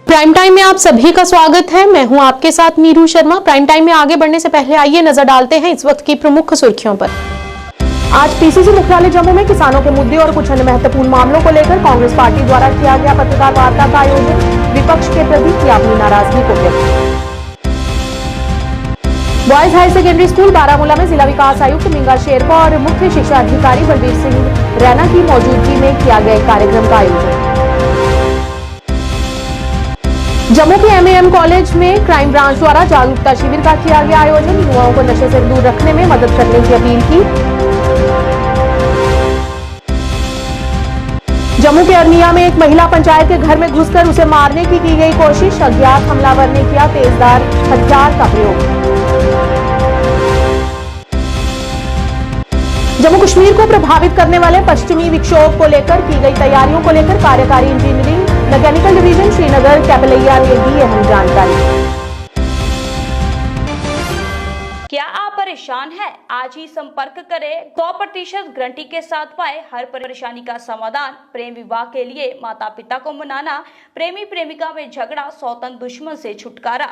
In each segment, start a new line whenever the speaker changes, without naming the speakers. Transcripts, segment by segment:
Prime time में आप सभी का स्वागत है। मैं हूं आपके साथ नीरू शर्मा। प्राइम टाइम में आगे बढ़ने से पहले आइए नजर डालते हैं इस वक्त की प्रमुख सुर्खियों पर। आज पीसीसी मुख्यालय जम्मू में किसानों के मुद्दे और कुछ अन्य महत्वपूर्ण मामलों को लेकर कांग्रेस पार्टी द्वारा किया गया पत्रकार वार्ता का आयोजन। विपक्ष के प्रति किया अपनी नाराजगी को व्यक्त। Boys higher secondary school Baramulla में जिला विकास आयुक्त मींगा शेरपा और मुख्य शिक्षा अधिकारी बलबीर सिंह रैना की मौजूदगी में किया गया कार्यक्रम का आयोजन। जम्मू के एमएएम कॉलेज में क्राइम ब्रांच द्वारा जागरूकता शिविर का किया गया आयोजन। युवाओं को नशे से दूर रखने में मदद करने की अपील की। जम्मू के अरनिया में एक महिला पंचायत के घर में घुसकर उसे मारने की गई कोशिश। अज्ञात हमलावर ने किया तेजधार हथियार का प्रयोग। जम्मू कश्मीर को प्रभावित करने वाले पश्चिमी विक्षोभ को लेकर की गई तैयारियों को लेकर कार्यकारी इंजीनियरिंग मैकेनिकल डिवीजन श्रीनगर कैबलैया ने दी अहम जानकारी।
क्या आप परेशान हैं? आज ही संपर्क करें। 100% गारंटी के साथ पाए हर परेशानी का समाधान। प्रेम विवाह के लिए माता पिता को मनाना, प्रेमी प्रेमिका में झगड़ा, सौतन दुश्मन से छुटकारा,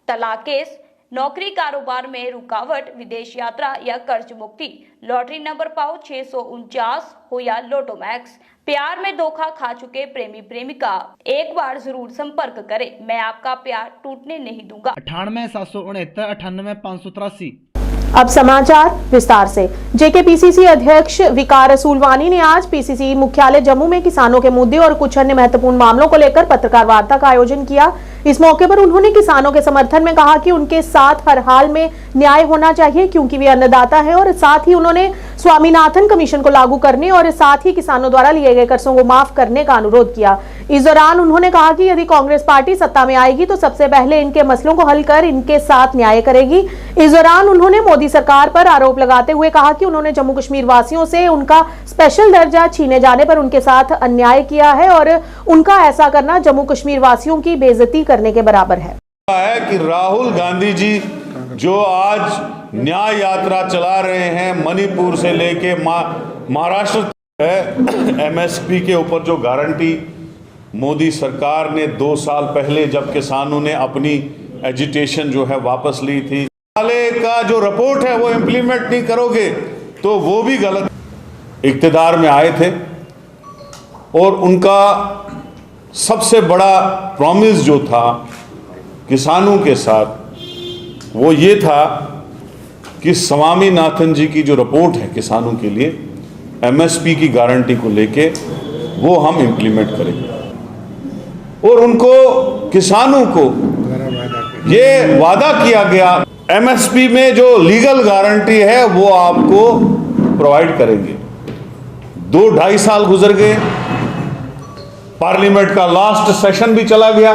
तलाक केस, नौकरी कारोबार में रुकावट, विदेश यात्रा या कर्ज मुक्ति, लॉटरी नंबर पाओ 649 हो या लोटो मैक्स, प्यार में धोखा खा चुके प्रेमी प्रेमिका, एक बार जरूर संपर्क करें। मैं आपका प्यार टूटने नहीं दूंगा।
98 769 98 583।
अब समाचार विस्तार से। जेकेपीसीसी अध्यक्ष विकार रसूलवानी ने आज पीसीसी मुख्यालय जम्मू में किसानों के मुद्दे और कुछ अन्य महत्वपूर्ण मामलों को लेकर पत्रकार वार्ता का आयोजन किया। इस मौके पर उन्होंने किसानों के समर्थन में कहा कि उनके साथ हर हाल में न्याय होना चाहिए क्योंकि वे अन्नदाता हैं, और साथ ही उन्होंने स्वामीनाथन कमीशन को लागू करने और साथ ही किसानों द्वारा लिए गए कर्जों को माफ करने का अनुरोध किया। इस दौरान उन्होंने कहा कि यदि कांग्रेस पार्टी सत्ता में आएगी तो सबसे पहले इनके मसलों को हल कर इनके साथ न्याय करेगी। इस दौरान उन्होंने मोदी सरकार पर आरोप लगाते हुए कहा कि उन्होंने जम्मू कश्मीर वासियों से उनका स्पेशल दर्जा छीने जाने पर उनके साथ अन्याय किया है और उनका ऐसा करना जम्मू कश्मीर वासियों की बेइज्जती करने के बराबर है।
कि राहुल गांधी जी जो आज न्याय यात्रा चला रहे हैं, मणिपुर से लेके महाराष्ट्र है, एमएसपी के ऊपर जो गारंटी मोदी सरकार ने 2 साल पहले जब किसानों ने अपनी एजिटेशन जो है वापस ली थी, वाले का जो रिपोर्ट है वो इम्प्लीमेंट नहीं करोगे तो वो भी गलत। इक्तिदार में आए थे और उनका सबसे बड़ा प्रॉमिस जो था किसानों के साथ वो ये था कि स्वामीनाथन जी की जो रिपोर्ट है किसानों के लिए एमएसपी की गारंटी को लेके वो हम इम्प्लीमेंट करेंगे, और उनको किसानों को ये वादा किया गया एमएसपी में जो लीगल गारंटी है वो आपको प्रोवाइड करेंगे। 2-2.5 साल गुजर गए, पार्लियामेंट का लास्ट सेशन भी चला गया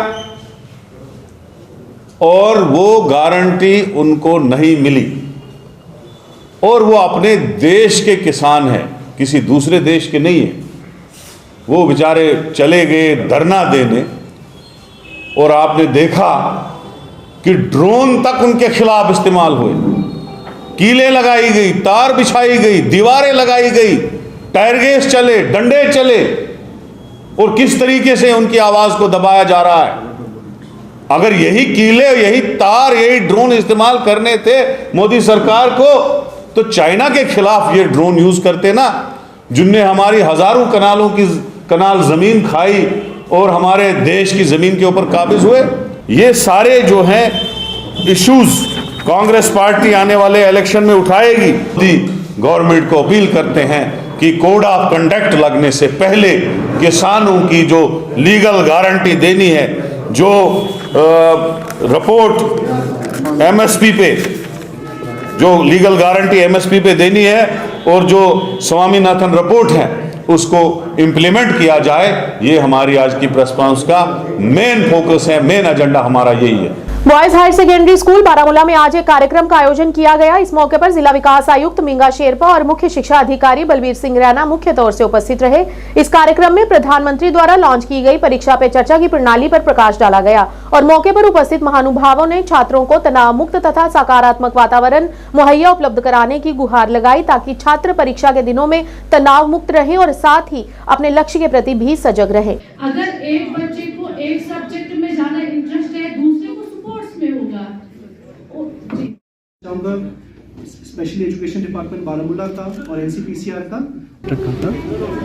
और वो गारंटी उनको नहीं मिली, और वो अपने देश के किसान हैं, किसी दूसरे देश के नहीं है। वो बेचारे चले गए धरना देने, और आपने देखा कि ड्रोन तक उनके खिलाफ इस्तेमाल हुए, कीलें लगाई गई, तार बिछाई गई, दीवारें लगाई गई, टायर गैस चले, डंडे चले, और किस तरीके से उनकी आवाज को दबाया जा रहा है। अगर यही कीले, यही तार, यही ड्रोन इस्तेमाल करने थे मोदी सरकार को तो चाइना के खिलाफ ये ड्रोन यूज करते ना, जिनने हमारी हजारों कनाल जमीन खाई और हमारे देश की जमीन के ऊपर काबिज हुए। ये सारे जो हैं इश्यूज कांग्रेस पार्टी आने वाले इलेक्शन में उठाएगी। गवर्नमेंट को अपील करते हैं कि कोड ऑफ कंडक्ट लगने से पहले किसानों की जो लीगल गारंटी देनी है, जो रिपोर्ट एमएसपी पे, जो लीगल गारंटी एमएसपी पे देनी है और जो स्वामीनाथन रिपोर्ट है उसको इम्प्लीमेंट किया जाए। ये हमारी आज की प्रेस कॉन्फ्रेंस का मेन फोकस है, मेन एजेंडा हमारा यही है।
Boys higher secondary school Baramulla में आज एक कार्यक्रम का आयोजन किया गया। इस मौके पर जिला विकास आयुक्त मींगा शेरपा और मुख्य शिक्षा अधिकारी बलबीर सिंह रैना मुख्य तौर से उपस्थित रहे। इस कार्यक्रम में प्रधानमंत्री द्वारा लॉन्च की गई परीक्षा पे चर्चा की प्रणाली पर प्रकाश डाला गया और मौके पर उपस्थित महानुभावों ने छात्रों को तनाव मुक्त तथा सकारात्मक वातावरण मुहैया उपलब्ध कराने की गुहार लगाई ताकि छात्र परीक्षा के दिनों में तनाव मुक्त रहे और साथ ही अपने लक्ष्य के प्रति भी सजग रहे।
अगर एक बच्चे को एक सब्जेक्ट में ज्यादा स्पेशल एजुकेशन डिपार्टमेंट बारामूला का और एनसीपीसीआर का रखा था।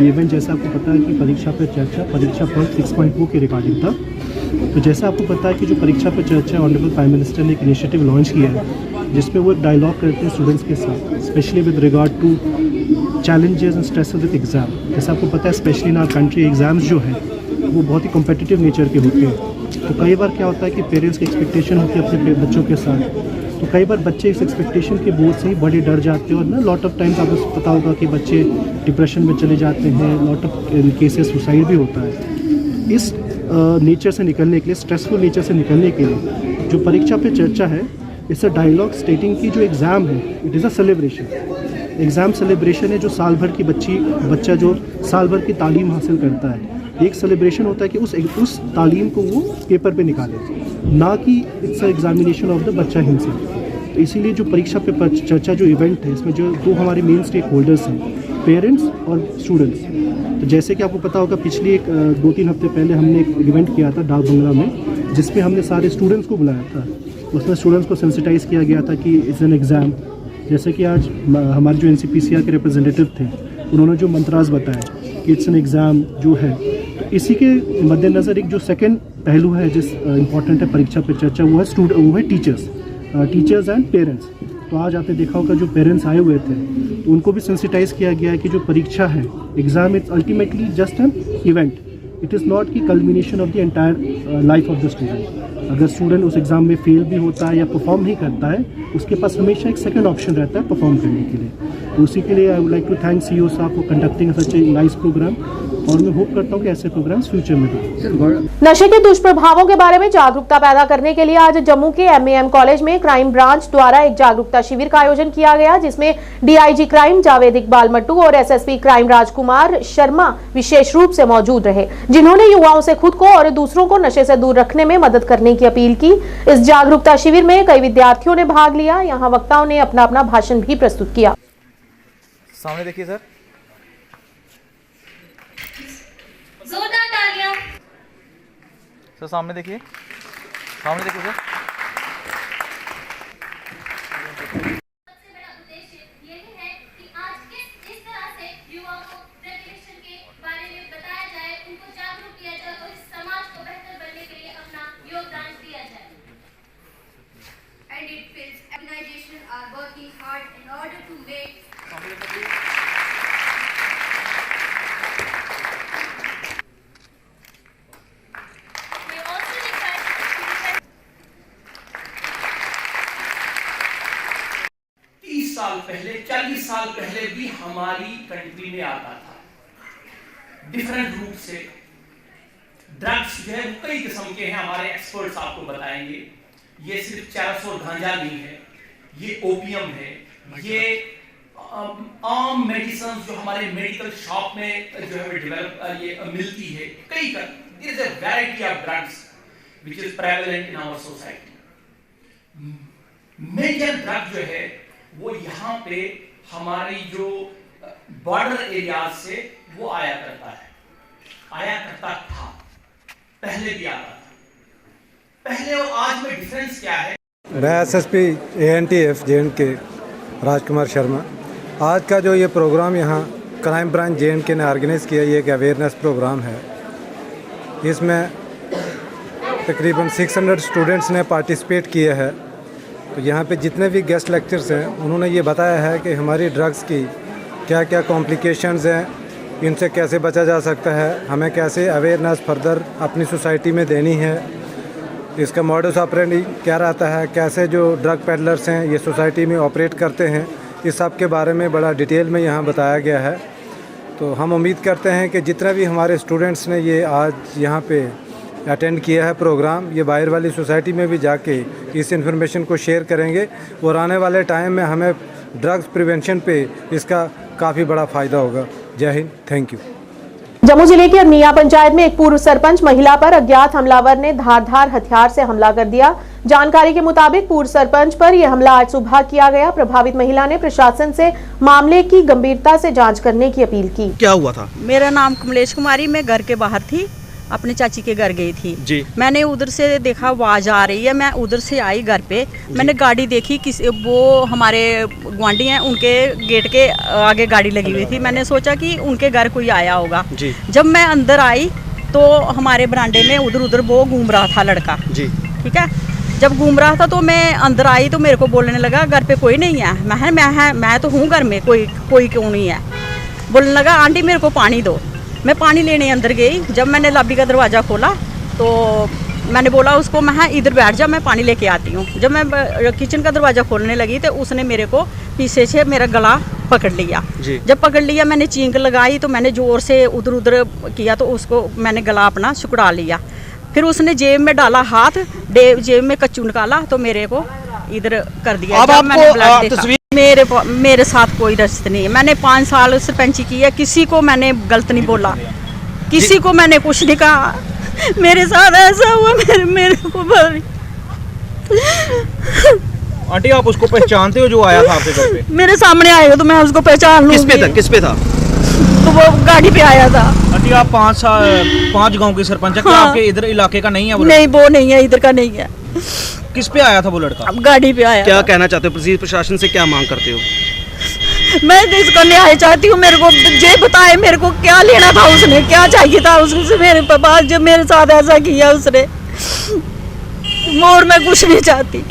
ये इवेंट जैसे आपको पता है कि परीक्षा पे चर्चा परीक्षा पर 6.2 के रिगार्डिंग था। तो जैसे आपको पता है कि जो परीक्षा पे चर्चा ऑनरेबल प्राइम मिनिस्टर ने एक इनिशिएटिव लॉन्च किया है जिसमें वो डायलॉग करते हैं स्टूडेंट्स के साथ, specially with regard to challenges and stress with exam. जैसे आपको पता है specially in our country exams जो है वो बहुत ही कॉम्पिटिटिव नेचर के होते हैं। तो कई बार क्या होता है कि पेरेंट्स की एक्सपेक्टेशन होती है अपने बच्चों के साथ, तो कई बार बच्चे इस एक्सपेक्टेशन के बोझ से ही बड़े डर जाते हैं और ना लॉट ऑफ टाइम्स आपको पता होगा कि बच्चे डिप्रेशन में चले जाते हैं, लॉट ऑफ केसेस सुसाइड भी होता है। इस नेचर से निकलने के लिए, स्ट्रेसफुल नेचर से निकलने के लिए जो परीक्षा पे चर्चा है, इट्स अ डायलॉग स्टेटिंग की जो एग्ज़ाम है it is a celebration. Exam celebration है जो साल भर की बच्चा जो साल भर की तालीम हासिल करता है, एक सेलिब्रेशन होता है कि उस तालीम को वो पेपर पे निकाले, ना कि इट्स एग्जामिनेशन ऑफ द बच्चा हिमसेल्फ। तो इसीलिए जो परीक्षा पे चर्चा जो इवेंट है इसमें जो दो हमारे मेन स्टेक होल्डर्स हैं, पेरेंट्स और स्टूडेंट्स। तो जैसे कि आपको पता होगा पिछले 2-3 हफ्ते पहले हमने एक इवेंट किया था डाक बंगला में, जिसमें हमने सारे स्टूडेंट्स को बुलाया था। उसमें स्टूडेंट्स को सेंसिटाइज़ किया गया था कि इट्स एन एग्ज़ाम। जैसे कि आज हमारे जो एनसीपीसीआर के रिप्रेजेंटेटिव थे उन्होंने जो मंत्रास बताया कि इट्स एन एग्ज़ाम जो है, तो इसी के मद्देनज़र एक जो सेकंड पहलू है जिस इम्पॉर्टेंट है परीक्षा पे चर्चा, वो है टीचर्स एंड पेरेंट्स। तो आज आपने देखा होगा जो पेरेंट्स आए हुए थे तो उनको भी सेंसिटाइज़ किया गया है कि जो परीक्षा है exam it's ultimately just an event, it is not the culmination of the entire life of the student. अगर स्टूडेंट उस एग्ज़ाम में फेल भी होता है या परफॉर्म नहीं करता है, उसके पास हमेशा एक सेकंड ऑप्शन रहता है परफॉर्म करने के लिए। तो उसी के लिए I would like to thank CEO साहब for conducting such a nice programme, और मैं होप करता हूँ कि ऐसे प्रोग्राम्स फ्यूचर में भी।
नशे के दुष्प्रभावों के बारे में जागरूकता पैदा करने के लिए आज जम्मू के एमएएम कॉलेज में क्राइम ब्रांच द्वारा एक जागरूकता शिविर का आयोजन किया गया, जिसमें डीआईजी क्राइम जावेद इकबाल मट्टू और एसएसपी क्राइम राजकुमार शर्मा विशेष रूप से मौजूद रहे, जिन्होंने युवाओं से खुद को और दूसरों को नशे से दूर रखने में मदद करने की अपील की। इस जागरूकता शिविर में कई विद्यार्थियों ने भाग लिया। यहाँ वक्ताओं ने अपना अपना भाषण भी प्रस्तुत किया।
सामने देखिए सर,
जोरदार तालियां।
सर सामने देखिए सर। सबसे
बड़ा उद्देश्य यही है कि आज किस तरह से युवाओं को रेगुलेशन के बारे में बताया जाए, उनको जागरूक किया जाए और इस समाज को बेहतर बनने के लिए अपना योगदान दिया जाए।
And it feels organizations are working hard in order to make
We also require
30 साल पहले, 40 साल पहले भी हमारी कंट्री में आता था डिफरेंट रूप से। ड्रग्स जो है कई किस्म के हैं, हमारे एक्सपर्ट्स आपको बताएंगे। ये सिर्फ चरस और गांजा नहीं है, ये ओपियम है, ये आम मेडिसिन जो हमारे मेडिकल शॉप में जो है डेवलप ये मिलती है। कई there is a variety of drugs which is prevalent in our society. Major drug जो है वो यहाँ पे हमारी जो बॉर्डर एरियाज से वो आया करता था, पहले भी आता था। पहले और आज में डिफरेंस क्या है?
मैं एसएसपी एएनटीएफ जे&के राजकुमार शर्मा। आज का जो ये प्रोग्राम यहाँ क्राइम ब्रांच जे&के ने ऑर्गेनाइज़ किया, ये एक अवेयरनेस प्रोग्राम है। इसमें तकरीबन 600 स्टूडेंट्स ने पार्टिसिपेट किया है। तो यहाँ पे जितने भी गेस्ट लेक्चर्स हैं उन्होंने ये बताया है कि हमारी ड्रग्स की क्या क्या कॉम्प्लिकेशंस हैं, इनसे कैसे बचा जा सकता है, हमें कैसे अवेयरनेस फर्दर अपनी सोसाइटी में देनी है, इसका मॉडस ऑपरेंडी क्या रहता है, कैसे जो ड्रग पेडलर्स हैं ये सोसाइटी में ऑपरेट करते हैं, इस सब के बारे में बड़ा डिटेल में यहाँ बताया गया है। तो हम उम्मीद करते हैं कि जितने भी हमारे स्टूडेंट्स ने ये आज यहाँ पे अटेंड किया है प्रोग्राम, ये बाहर वाली सोसाइटी में भी जाके इस इन्फॉर्मेशन को शेयर करेंगे और आने वाले टाइम में हमें ड्रग्स प्रिवेंशन पे इसका काफ़ी बड़ा फ़ायदा होगा। जय हिंद, थैंक यू।
जम्मू जिले की अरनिया पंचायत में एक पूर्व सरपंच महिला पर अज्ञात हमलावर ने धारदार हथियार से हमला कर दिया। जानकारी के मुताबिक पूर्व सरपंच पर यह हमला आज सुबह किया गया। प्रभावित महिला ने प्रशासन से मामले की गंभीरता से जांच करने की अपील की।
क्या हुआ था?
मेरा नाम कमलेश कुमारी, मैं घर के बाहर थी अपने चाची के घर गई थी
जी।
मैंने उधर से देखा आवाज़ आ रही है, मैं उधर से आई घर पे, मैंने गाड़ी देखी, वो हमारे गुआंढी हैं, उनके गेट के आगे गाड़ी लगी हुई थी। मैंने सोचा कि उनके घर कोई आया होगा
जी।
जब मैं अंदर आई तो हमारे बरामदे में उधर उधर वो घूम रहा था लड़का
जी।
ठीक है, जब घूम रहा था तो मैं अंदर आई तो मेरे को बोलने लगा घर पे कोई नहीं है। मैं तो हूँ घर में, कोई क्यों नहीं है। बोलने लगा आंटी मेरे को पानी दो। मैं पानी लेने अंदर गई, जब मैंने लॉबी का दरवाज़ा खोला तो मैंने बोला उसको, मैं इधर बैठ जा, मैं पानी लेके आती हूँ। जब मैं किचन का दरवाज़ा खोलने लगी तो उसने मेरे को पीछे से मेरा गला पकड़ लिया। जब पकड़ लिया मैंने चींक लगाई तो मैंने ज़ोर से उधर उधर किया तो उसको मैंने गला अपना सिकुड़ा लिया। फिर उसने जेब में डाला हाथ, जेब में कच्चू निकाला तो मेरे को इधर कर दिया।
अब
जब मैंने ब्लड
आपको
देखा,
तस्वीर
मेरे साथ कोई रश्त नहीं है। मैंने 5 साल सरपंची की है, किसी को मैंने गलत नहीं बोला, किसी को मैंने कुछ नहीं कहा। मेरे साथ ऐसा हुआ, मेरे को
आंटी आप उसको पहचानते हो जो आया था आपके घर पे?
मेरे सामने आएगा तो मैं उसको पहचान लूंगी।
किस पे था?
तो वो गाड़ी पे आया था।
आंटी आप 5 गांव के सरपंच हैं, क्या
हाँ।
आपके इधर इलाके का नहीं है वो?
नहीं वो नहीं है, इधर का नहीं है।
किस पे आया था वो लड़का?
गाड़ी पे आया।
क्या कहना चाहते हो, पुलिस प्रशासन से क्या मांग करते हो?
मैं इसको न्याय चाहती हूँ, मेरे को ये बताए मेरे को क्या लेना था, उसने क्या चाहिए था उससे मेरे पास, जब मेरे साथ ऐसा किया उसने, और मैं कुछ नहीं चाहती।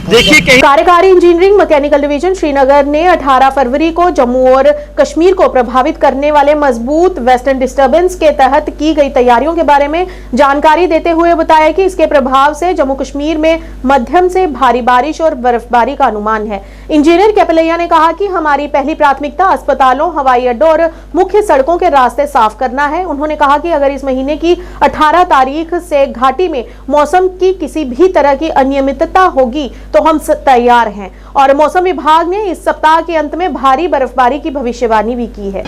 देखिए
कार्यकारी इंजीनियरिंग मैकेनिकल डिवीजन श्रीनगर ने 18 फरवरी को जम्मू और कश्मीर को प्रभावित करने वाले मजबूत वेस्टर्न डिस्टर्बेंस के तहत की गई तैयारियों के बारे में जानकारी देते हुए बताया कि इसके प्रभाव से जम्मू कश्मीर में मध्यम से भारी बारिश और बर्फबारी का अनुमान है। इंजीनियर कैपलैया ने कहा कि हमारी पहली प्राथमिकता अस्पतालों, हवाई अड्डों और मुख्य सड़कों के रास्ते साफ करना है। उन्होंने कहा कि अगर इस महीने की 18 तारीख से घाटी में मौसम की किसी भी तरह की अनियमितता होगी तो हम तैयार हैं, और मौसम विभाग ने इस सप्ताह के अंत में भारी बर्फबारी की भविष्यवाणी भी की है।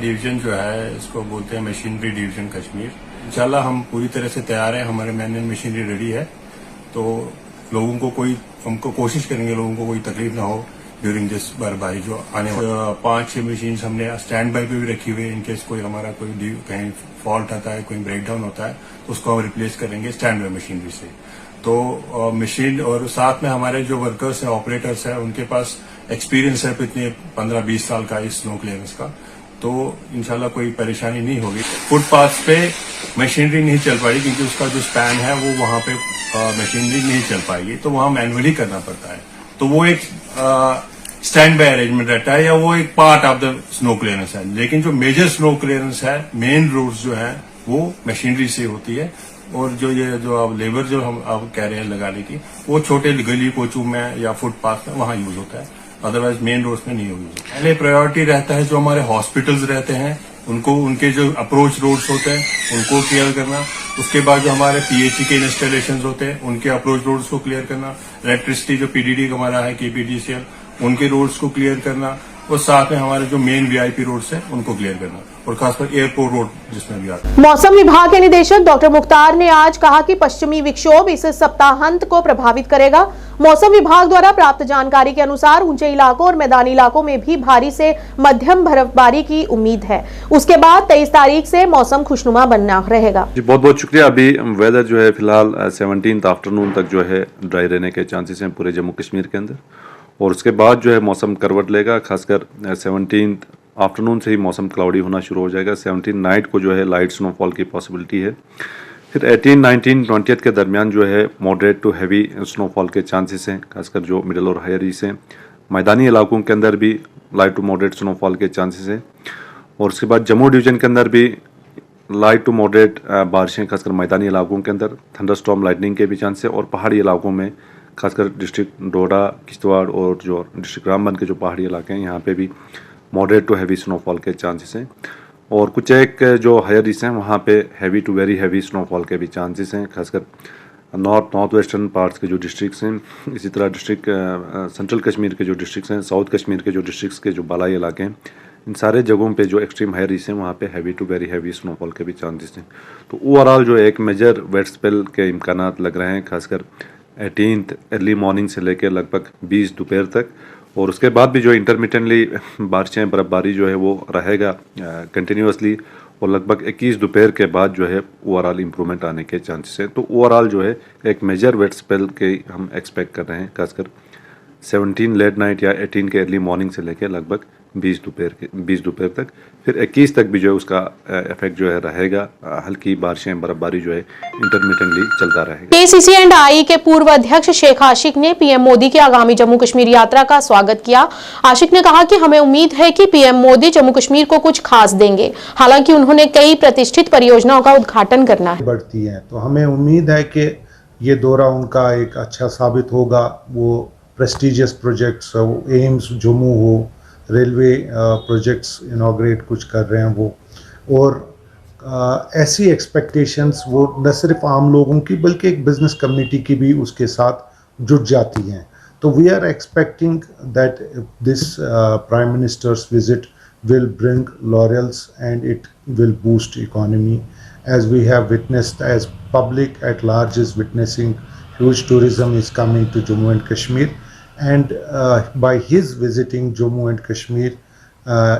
डिवीजन जो है इसको बोलते हैं मशीनरी डिवीजन कश्मीर। इंशाल्लाह हम पूरी तरह से तैयार हैं, हमारे मैन एंड मशीनरी रेडी है, तो लोगों को हमको कोशिश करेंगे लोगों को कोई तकलीफ ना हो ड्यूरिंग दिस बर्फबारी जो आने वाली। 5-6 मशीन हमने स्टैंड बाई पे भी रखी हुई है, इनकेस कोई हमारा कोई कहीं फॉल्ट आता है, कोई ब्रेकडाउन होता है तो उसको हम रिप्लेस करेंगे स्टैंड बाई मशीनरी से। तो मशीन और साथ में हमारे जो वर्कर्स हैं, ऑपरेटर्स हैं, उनके पास एक्सपीरियंस है इतने 15-20 साल का इस स्नो क्लियरेंस का, तो इंशाल्लाह कोई परेशानी नहीं होगी। फुटपाथ पे मशीनरी नहीं चल पाएगी क्योंकि उसका जो स्पैन है वो वहां पे मशीनरी नहीं चल पाएगी, तो वहां मैनुअली करना पड़ता है। तो वो एक स्टैंड बाय अरेंजमेंट रहता है या वो एक part of the snow clearance है। लेकिन जो मेजर स्नो क्लियरेंस है, मेन रोड्स जो है वो मशीनरी से होती है, और जो आप लेबर जो हम आप कह रहे हैं लगाने की, वो छोटे गली कोचू में या फुटपाथ में वहां यूज होता है, अदरवाइज मेन रोड्स में नहीं यूज होता। पहले प्रायोरिटी रहता है जो हमारे हॉस्पिटल्स रहते हैं उनको, उनके जो अप्रोच रोड्स होते हैं उनको क्लियर करना। उसके बाद जो हमारे पीएचई के इंस्टॉलेशन होते हैं उनके अप्रोच रोड्स को क्लियर करना। इलेक्ट्रिसिटी जो पीडीडी हमारा है, केपीडीसीएल, उनके रोड्स को क्लियर करना, और साथ में हमारे जो मेन वीआईपी रोड्स हैं उनको क्लियर करना, और खासकर एयरपोर्ट रोड जिसमें भी आता है।
मौसम विभाग के निदेशक डॉक्टर मुख्तार ने आज कहा कि पश्चिमी विक्षोभ इस सप्ताहांत को प्रभावित करेगा। मौसम विभाग द्वारा प्राप्त जानकारी के अनुसार ऊंचे इलाकों और मैदानी इलाकों में भी भारी से मध्यम बर्फबारी की उम्मीद है। उसके बाद 23 तारीख से मौसम खुशनुमा बनना रहेगा।
जी बहुत बहुत शुक्रिया। अभी वेदर जो है फिलहाल 17 आफ्टरनून तक जो है ड्राई रहने के चांसेस हैं पूरे जम्मू कश्मीर के अंदर, और उसके बाद जो है मौसम करवट लेगा। खासकर 17 आफ्टरनून से ही मौसम क्लाउडी होना शुरू हो जाएगा। 17 नाइट को जो है लाइट स्नोफॉल की पॉसिबिलिटी है। फिर 18, 19, 20 के दरमियान जो है मॉडरेट टू हैवी स्नोफॉल के चांसेस हैं, खासकर जो मिडल और हायर ईस्ट हैं। मैदानी इलाकों के अंदर भी लाइट टू मॉडरेट स्नोफॉल के चांसेस हैं, और उसके बाद जम्मू डिवीज़न के अंदर भी लाइट टू मॉडरेट बारिशें, खासकर मैदानी इलाकों के अंदर थंडरस्टॉर्म लाइटनिंग के भी चांस है, और पहाड़ी इलाकों में खासकर डिस्ट्रिक्ट डोडा, किश्तवाड़ और जो डिस्ट्रिक्ट रामबन के जो पहाड़ी इलाके हैं यहाँ पे भी मॉडरेट टू हैवी स्नोफॉल के चांसेस हैं, और कुछ एक जो हायर ईस्ट हैं वहाँ पे heavy to very heavy snowfall के भी चांसेस हैं, खासकर नॉर्थ वेस्टर्न पार्ट्स के जो डिस्ट्रिक्ट्स हैं, इसी तरह डिस्ट्रिक्ट सेंट्रल कश्मीर के जो डिस्ट्रिक्ट्स हैं, साउथ कश्मीर के जो डिस्ट्रिक्ट्स के जो बालाई इलाके हैं, इन सारे जगहों पे जो एक्सट्रीम हायर ईस्ट हैं वहाँ पे heavy to very heavy snowfall के भी चांसेस हैं। तो ओवरऑल जो एक मेजर वेट स्पेल के इम्कानात लग रहे हैं, खासकर 18 अर्ली मॉर्निंग से लेकर लगभग 20 दोपहर तक, और उसके बाद भी जो इंटरमिटेंटली बारिशें, बर्फबारी जो है वो रहेगा कंटिन्यूसली, और लगभग 21 दोपहर के बाद जो है ओवरऑल इम्प्रूवमेंट आने के चांसेस हैं। तो ओवरऑल जो है एक मेजर वेट स्पेल के हम एक्सपेक्ट कर रहे हैं, खासकर 17 लेट नाइट या 18 के अर्ली मॉर्निंग से लेकर लगभग 20 दोपहर तक। फिर 21 तक भी जो है उसका इफेक्ट जो है रहेगा। हल्की बारिशें, बर्फबारी जो है इंटरमिटेंटली चलता रहेगा।
केसीसी एंड आई के पूर्व अध्यक्ष शेख आशिक ने पीएम मोदी की आगामी जम्मू कश्मीर यात्रा का स्वागत किया। आशिक ने कहा कि हमें उम्मीद है कि पीएम मोदी जम्मू कश्मीर को कुछ खास देंगे। हालांकि उन्होंने कई प्रतिष्ठित परियोजनाओं का उद्घाटन करना है।
बढ़ती है तो हमें उम्मीद है कि ये दौरा उनका एक अच्छा साबित होगा। वो प्रेस्टिजियस प्रोजेक्ट्स, एम्स जम्मू हो, रेलवे प्रोजेक्ट्स इनॉग्रेट कुछ कर रहे हैं वो, और ऐसी एक्सपेक्टेशंस वो न सिर्फ आम लोगों की बल्कि एक बिजनेस कम्युनिटी की भी उसके साथ जुड़ जाती हैं। तो we are expecting that this prime minister's visit will bring laurels and it will boost economy, as we have witnessed, as public at large is witnessing. Huge tourism is coming to Jammu and Kashmir, and by his visiting Jammu and Kashmir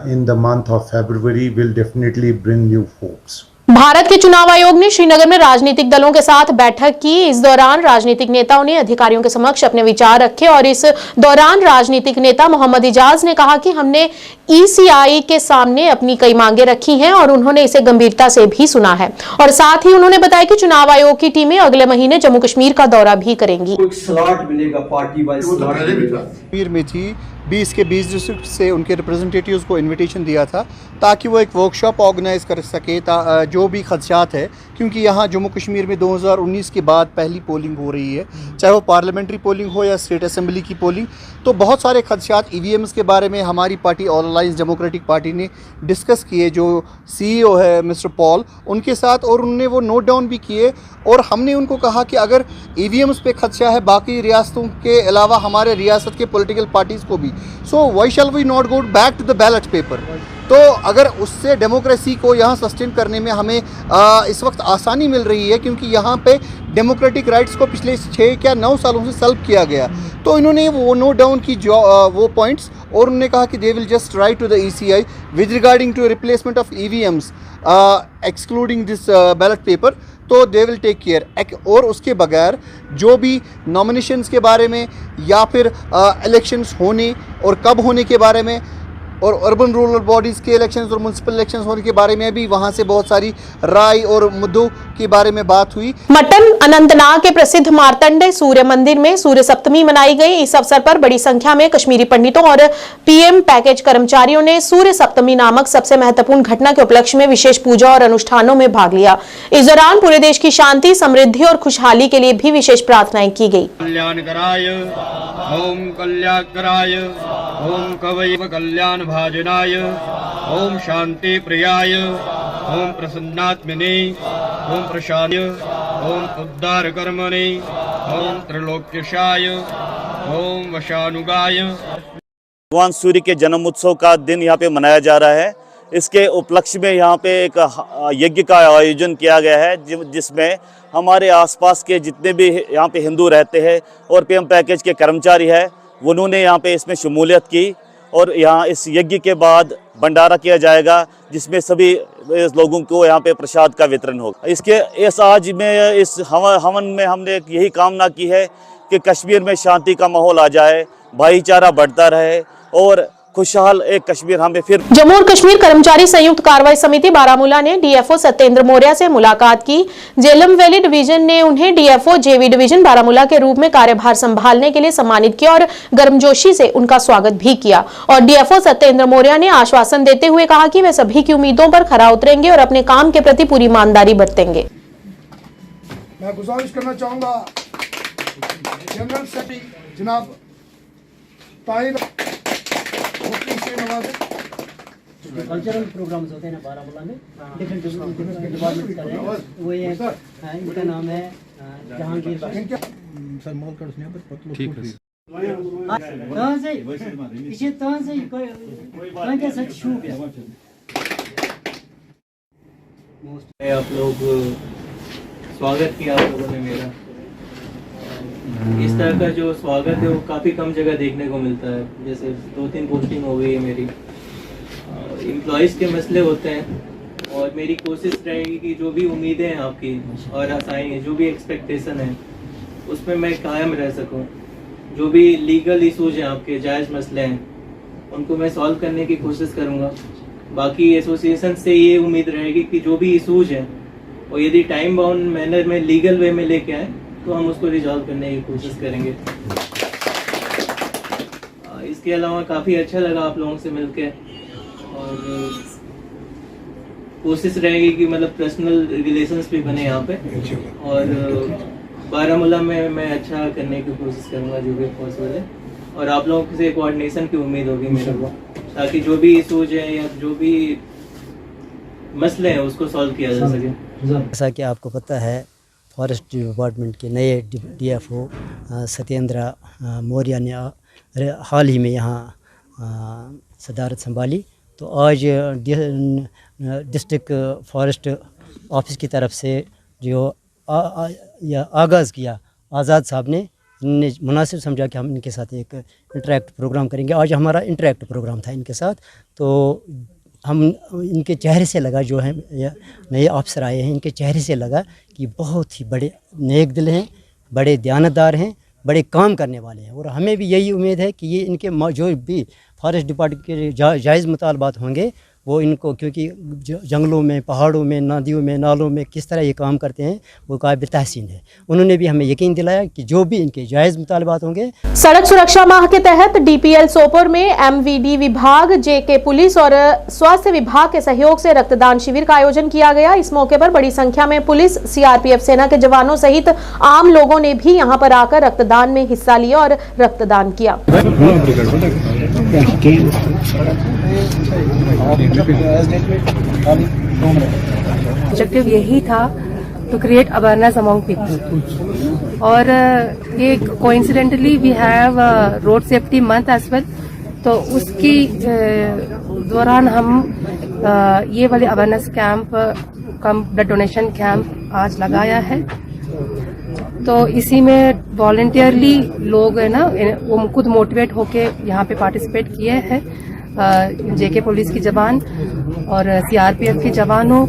in the month of February will definitely bring new hopes.
Bharat के चुनाव आयोग ने श्रीनगर में राजनीतिक दलों के साथ बैठक की। इस दौरान राजनीतिक नेताओं ने अधिकारियों के समक्ष अपने विचार रखे और इस दौरान राजनीतिक नेता मोहम्मद इजाज ने कहा कि हमने ईसीआई के सामने अपनी कई मांगे रखी हैं और उन्होंने इसे गंभीरता से भी सुना है। और साथ ही उन्होंने बताया कि चुनाव आयोग की टीमें अगले महीने जम्मू कश्मीर का दौरा भी करेंगी।
स्लॉट मिलेगा, पार्टी वाइज स्लॉट कश्मीर में थी 20 के 20 डिस्ट्रिक्ट से उनके रिप्रेजेंटेटिव्स को इनविटेशन दिया था ताकि वो एक वर्कशॉप ऑर्गेनाइज कर सके जो भी खदशात है, क्योंकि यहाँ जम्मू कश्मीर में 2019 के बाद पहली पोलिंग हो रही है, चाहे वो पार्लियामेंट्री पोलिंग हो या स्टेट असेंबली की पोलिंग। तो बहुत सारे खदशात ईवीएम्स के बारे में हमारी party all alliance democratic party ने डिस्कस किए, जो सीईओ है मिस्टर पॉल, उनके साथ, और उन्होंने वो नोट डाउन भी किए। और हमने उनको कहा कि अगर ईवीएम्स पे खदशा है बाकी रियासतों के अलावा हमारे रियासत के पॉलिटिकल पार्टीज़ को भी, so why shall we not go back to the ballot paper. तो अगर उससे डेमोक्रेसी को यहाँ सस्टेन करने में हमें इस वक्त आसानी मिल रही है, क्योंकि यहाँ पे डेमोक्रेटिक राइट्स को पिछले 6 या 9 सालों से सल्व किया गया। तो इन्होंने वो नोट डाउन की वो पॉइंट्स, और उन्होंने कहा कि they will just write to the ECI with regarding to replacement of EVMs excluding this ballot paper, तो दे विल टेक केयर। और उसके बगैर जो भी नॉमिनेशंस के बारे में या फिर इलेक्शंस होने और कब होने के बारे में, और अर्बन रूरल बॉडीज़ के इलेक्शंस और म्यूनसिपल इलेक्शंस होने के बारे में भी वहां से बहुत सारी राय और मुद्दों के बारे में बात हुई।
मटन अनंतनाग के प्रसिद्ध मार्तंडे सूर्य मंदिर में सूर्य सप्तमी मनाई गई। इस अवसर पर बड़ी संख्या में कश्मीरी पंडितों और पीएम पैकेज कर्मचारियों ने सूर्य सप्तमी नामक सबसे महत्वपूर्ण घटना के उपलक्ष्य में विशेष पूजा और अनुष्ठानों में भाग लिया। इस दौरान पूरे देश की शांति, समृद्धि और खुशहाली के लिए भी विशेष प्रार्थनाएं की गई।
कल्याणकराय ओम कल्याणकराय ओम कवैव कल्याण भाजनाय ओम शांति प्रियाय ओम प्रसन्नात्मने ओम प्रशांत ओम उद्धार कर्मणे ओम त्रिलोक्यशाय ओम वशानुगाय।
भगवान सूर्य के जन्म उत्सव का दिन यहाँ पे मनाया जा रहा है। इसके उपलक्ष्य में यहाँ पे एक यज्ञ का आयोजन किया गया है, जिसमें हमारे आसपास के जितने भी यहाँ पे हिंदू रहते हैं और पीएम पैकेज के कर्मचारी हैं, उन्होंने यहाँ पे इसमें शमूलियत की। और यहाँ इस यज्ञ के बाद भंडारा किया जाएगा, जिसमें सभी लोगों को यहाँ पे प्रसाद का वितरण होगा। इस आज में इस हवन में हमने यही कामना की है कि कश्मीर में शांति का माहौल आ जाए, भाईचारा बढ़ता रहे और खुशहाल एक कश्मीर हमें फिर।
जम्मू और कश्मीर कर्मचारी संयुक्त कार्रवाई समिति बारामूला ने डीएफओ सत्येंद्र मौर्य से मुलाकात की। जेलम वैली डिवीजन ने उन्हें डीएफओ जेवी डिवीजन बारामूला के रूप में कार्यभार संभालने के लिए सम्मानित किया और गर्मजोशी से उनका स्वागत भी किया। और डीएफओ सत्येंद्र मौर्य ने आश्वासन देते हुए कहा कि वे सभी की उम्मीदों पर खरा उतरेंगे और अपने काम के प्रति पूरी ईमानदारी बरतेंगे।
मैं गुजारिश करना चाहूंगा जनरल सेक्रेटरी जनाब ताहिर
कल्चरल प्रोग्राम्स होते हैं ना बारामूला में, डिफरेंट डिपार्टमेंट कर रहे हैं। वो ये इनका नाम है जहांगीर सर मोल कर उसने पर ठीक है कहां से इसे कहां से कोई क्या सच छू गया।
आप लोग स्वागत किया आप लोगों ने मेरा। इस तरह का जो स्वागत है वो काफ़ी कम जगह देखने को मिलता है। जैसे 2-3 पोस्टिंग हो गई है मेरी, एम्प्लॉयज़ के मसले होते हैं और मेरी कोशिश रहेगी कि जो भी उम्मीदें हैं आपकी और आशाएं हैं, जो भी एक्सपेक्टेशन है, उसमें मैं कायम रह सकूं। जो भी लीगल इशूज हैं आपके, जायज़ मसले हैं, उनको मैं सॉल्व करने की कोशिश करूंगा। बाकी एसोसिएशन से ये उम्मीद रहेगी कि जो भी इशूज हैं और यदि टाइम बाउंड मैनर में लीगल वे में लेके आए तो हम उसको रिजॉल्व करने की कोशिश करेंगे। इसके अलावा काफ़ी अच्छा लगा आप लोगों से मिलके और कोशिश रहेगी कि मतलब पर्सनल रिलेशंस भी बने यहाँ पे और बारामूला में मैं अच्छा करने की कोशिश करूँगा जो भी पॉसिबल है और आप लोगों से कोऑर्डिनेशन की उम्मीद होगी मेरे को, ताकि जो भी इशूज है या जो भी मसले हैं उसको सॉल्व किया जा सके।
जैसा कि आपको पता है फॉरेस्ट डिपार्टमेंट के नए DFO सत्येंद्र मौर्य ने हाल ही में यहाँ सदारत संभाली। तो आज डिस्ट्रिक्ट फॉरेस्ट ऑफिस की तरफ से जो आगाज़ किया आज़ाद साहब ने, इन्होंने मुनासिब समझा कि हम इनके साथ एक इंटरेक्ट प्रोग्राम करेंगे। आज हमारा इंटरेक्ट प्रोग्राम था इनके साथ। तो हम इनके चेहरे से लगा, जो है नए अफसर आए हैं, इनके चेहरे से लगा कि बहुत ही बड़े नेक दिल हैं, बड़े दयानतदार हैं, बड़े काम करने वाले हैं। और हमें भी यही उम्मीद है कि ये इनके जो भी फॉरेस्ट डिपार्टमेंट के जायज़ मुतालबात होंगे वो इनको, क्योंकि जंगलों में, पहाड़ों में, नदियों में, नालों में किस तरह ये काम करते हैं वो काबिल तहसीन है। उन्होंने भी हमें यकीन दिलाया कि जो भी इनके जायज़ मुतालबात होंगे।
सड़क सुरक्षा माह के तहत DPL सोपोर में MVD विभाग, JK पुलिस और स्वास्थ्य विभाग के सहयोग से रक्तदान शिविर का आयोजन किया गया। इस मौके पर बड़ी संख्या में पुलिस, CRPF सेना के जवानों सहित आम लोगों ने भी यहाँ पर आकर रक्तदान में हिस्सा लिया और रक्तदान किया।
ऑब्जेक्टिव यही था to create awareness among people और ये coincidentally we have road safety month as well. तो उसकी दौरान हम ये वाले awareness camp cum blood donation camp आज लगाया है। तो इसी में वॉलंटियरली लोग है ना, वो खुद मोटिवेट होके यहाँ पे पार्टिसिपेट किए हैं। JK पुलिस की जवान और CRPF के जवानों,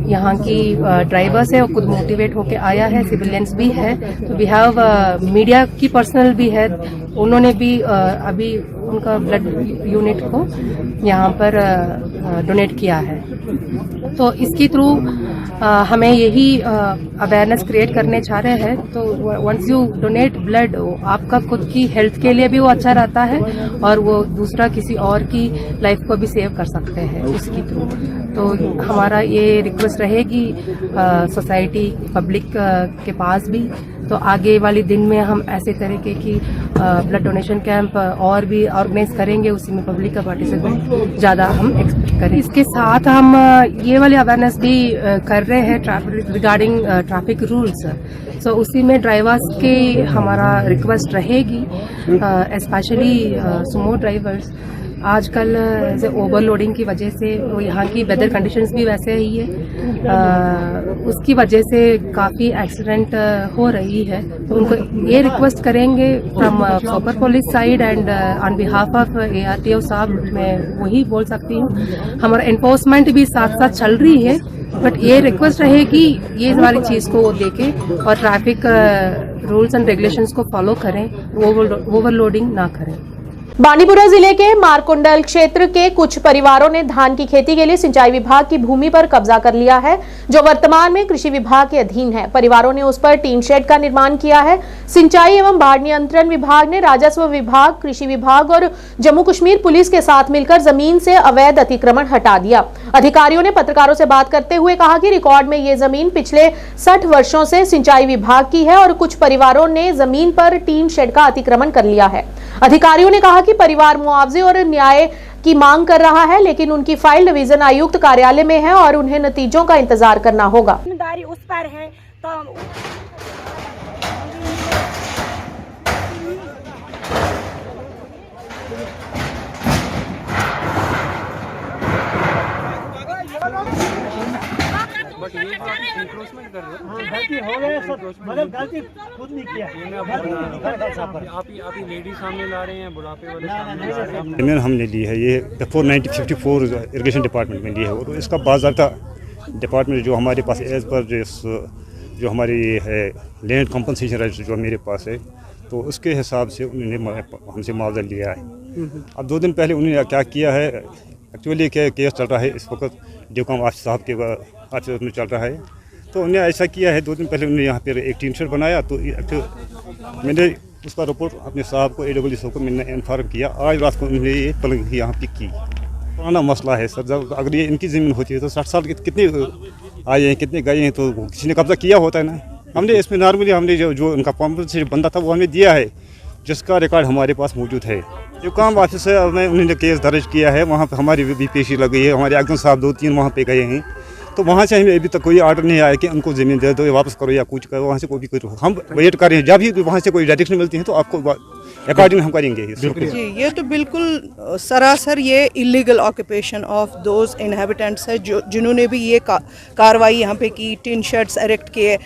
यहाँ की ड्राइवर्स है और खुद मोटिवेट होके आया है, सिविलियंस भी है। तो वी हैव मीडिया की पर्सनल भी है, उन्होंने भी अभी उनका ब्लड यूनिट को यहाँ पर डोनेट किया है। तो इसके थ्रू हमें यही अवेयरनेस क्रिएट करने चाह रहे हैं। तो वंस यू डोनेट ब्लड, आपका खुद की हेल्थ के लिए भी वो अच्छा रहता है और वो दूसरा किसी और की लाइफ को भी सेव कर सकते हैं उसके थ्रू। तो हमारा ये रिक्वेस्ट रहेगी सोसाइटी पब्लिक के पास भी। तो आगे वाले दिन में हम ऐसे तरीके की ब्लड डोनेशन कैंप और भी ऑर्गेनाइज करेंगे, उसी में पब्लिक का पार्टिसिपेट ज़्यादा हम एक्सपेक्ट करें। इसके साथ हम ये वाले अवेयरनेस भी कर रहे हैं रिगार्डिंग ट्रैफिक रूल्स। सो उसी में ड्राइवर्स के हमारा रिक्वेस्ट रहेगी, स्पेशली सुमो ड्राइवर्स। आजकल जैसे ओवरलोडिंग की वजह से, वो यहाँ की वेदर कंडीशंस भी वैसे ही है, उसकी वजह से काफ़ी एक्सीडेंट हो रही है। तो उनको ये रिक्वेस्ट करेंगे from Sopore police side and on behalf of ARTO साहब, मैं वही बोल सकती हूँ। हमारा एनफोर्समेंट भी साथ साथ चल रही है, बट ये रिक्वेस्ट रहेगी ये वाली चीज़ को वो देखें और ट्रैफिक रूल्स एंड रेगुलेशंस को फॉलो करें, ओवरलोडिंग ना करें।
बांडीपुरा जिले के मारकुंडल क्षेत्र के कुछ परिवारों ने धान की खेती के लिए सिंचाई विभाग की भूमि पर कब्जा कर लिया है, जो वर्तमान में कृषि विभाग के अधीन है। परिवारों ने उस पर टीन शेड का निर्माण किया है। सिंचाई एवं बाढ़ नियंत्रण विभाग ने राजस्व विभाग, कृषि विभाग और जम्मू कश्मीर पुलिस के साथ मिलकर जमीन से अवैध अतिक्रमण हटा दिया। अधिकारियों ने पत्रकारों से बात करते हुए कहा कि रिकॉर्ड में ये जमीन पिछले 60 वर्षों से सिंचाई विभाग की है और कुछ परिवारों ने जमीन पर टीन शेड का अतिक्रमण कर लिया है। अधिकारियों ने कहा कि परिवार मुआवजे और न्याय की मांग कर रहा है, लेकिन उनकी फाइल डिवीजन आयुक्त कार्यालय में है और उन्हें नतीजों का इंतजार करना होगा।
जिम्मेदारी उस पर है तो
इंक्रोचमेंट कर रहे हो। गलती हो गया सर, मतलब गलती खुद नहीं किया। आप ही लेडी सामने ला रहे हैं, बुढ़ापे वाले
हमने ली है ये 1954 इरिगेशन डिपार्टमेंट में ली है और इसका बाज़ाब्ता डिपार्टमेंट जो हमारे पास एज पर जो हमारी है लैंड कंपनसेशन रजिस्टर जो मेरे पास है, तो उसके हिसाब से उन्होंने हमसे मुआवजा लिया है। अब 2 दिन पहले उन्होंने क्या किया है, एक्चुअली क्या केस चल रहा है इस वक्त ड्यूकॉम ऑफिस साहब के ऑफिस में चल रहा है, तो उन्होंने ऐसा किया है 2 दिन पहले उन्होंने यहाँ पर एक टीन शेड बनाया, तो मैंने उसका रिपोर्ट अपने साहब को AWO साहब को मैंने इन्फॉर्म किया। आज रात को उन्होंने ये प्लग यहाँ पे की। पुराना मसला है सर, जब अगर ये इनकी ज़मीन होती है तो 60 साल कितने आए हैं, कितने गए हैं, तो किसी ने कब्जा किया होता है ना। हमने इसमें नॉर्मली हमने जो उनका कॉम्पनसेशन बंदा था वो हमें दिया है, जिसका रिकॉर्ड हमारे पास मौजूद है। जो काम ऑफिस है में उन्होंने केस दर्ज किया है, वहाँ पर हमारी भी पेशी लग गई है। हमारे एक्शन साहब 2-3 वहाँ पे गए हैं, तो वहाँ से हमें अभी तक कोई ऑर्डर नहीं आया कि उनको ज़मीन दे दो या वापस करो या कुछ करो। वहाँ से कोई भी कुछ हम वेट कर रहे हैं, जब भी वहाँ से कोई डायरेक्शन मिलती है तो आपको अकॉर्डिंग हम करेंगे।
जी, ये तो बिल्कुल सरासर ये illegal occupation of those inhabitants है जो जिन्होंने भी ये कार्रवाई यहाँ पे की, टिन शेड्स एरेक्ट किए,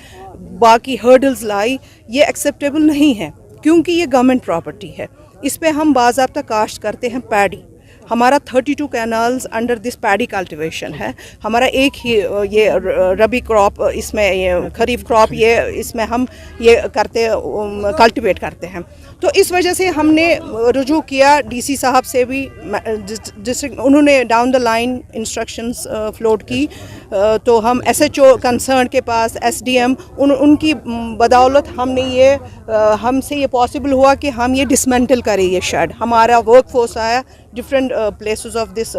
बाकी हर्डल्स लाई, ये एक्सेप्टेबल नहीं है क्योंकि ये गवर्नमेंट प्रॉपर्टी है। इस पे हम बाज़ाब्ता काश्त करते हैं पैडी। हमारा 32 canals under this paddy cultivation है। हमारा एक ही ये रबी क्रॉप, इसमें ये खरीफ क्रॉप, ये इसमें हम ये करते कल्टिवेट करते हैं। तो इस वजह से हमने रुजू किया DC साहब से भी, डिस्ट्रिक्ट उन्होंने down the line instructions float की, तो हम SHO कंसर्न के पास SDM उनकी बदौलत हमने ये हमसे ये पॉसिबल हुआ कि हम ये डिसमेंटल करें ये शेड। हमारा वर्क फोर्स आया different places of this